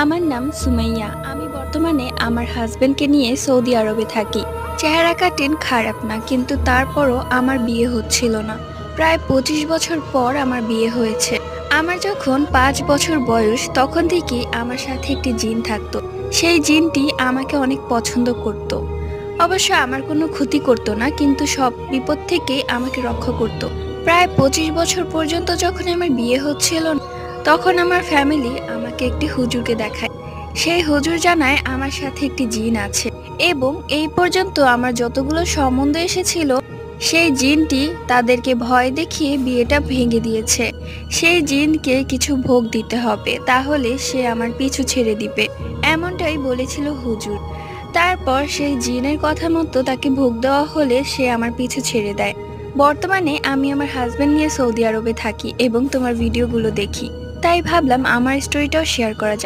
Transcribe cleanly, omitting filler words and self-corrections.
আমার নাম সুমাইয়া। আমি বর্তমানে আমার হাজবেন্ডকে নিয়ে সৌদি আরবে থাকি। চেহারা কাটেন খারাপ না, কিন্তু তারপরও আমার বিয়ে হচ্ছিল না। প্রায় 25 বছর পর আমার বিয়ে হয়েছে। আমার যখন 5 বছর বয়স তখন থেকেই আমার সাথে একটি জিন থাকতো। সেই জিনটি আমাকে অনেক পছন্দ করত। অবশ্য আমার কোনো ক্ষতি করতো না, কিন্তু সব বিপদ থেকে আমাকে রক্ষা করত। প্রায় 25 বছর পর্যন্ত যখন আমার বিয়ে হচ্ছিল না, তখন আমার ফ্যামিলি আমাকে একটি হুজুরকে দেখায়। সেই হুজুর জানায় আমার সাথে একটি জিন আছে, এবং এই পর্যন্ত আমার যতগুলো সম্বন্ধ এসেছিল সেই জিনটি তাদেরকে ভয় দেখিয়ে বিয়েটা ভেঙে দিয়েছে। সেই জিনকে কিছু ভোগ দিতে হবে, তাহলে সে আমার পিছু ছেড়ে দিবে, এমনটাই বলেছিল হুজুর। তারপর সেই জিনের কথা মতো তাকে ভোগ দেওয়া হলে সে আমার পিছু ছেড়ে দেয়। বর্তমানে আমি আমার হাজবেন্ড নিয়ে সৌদি আরবে থাকি এবং তোমার ভিডিওগুলো দেখি, তাই ভাবলাম আমার স্টোরিটাও শেয়ার করা যাক।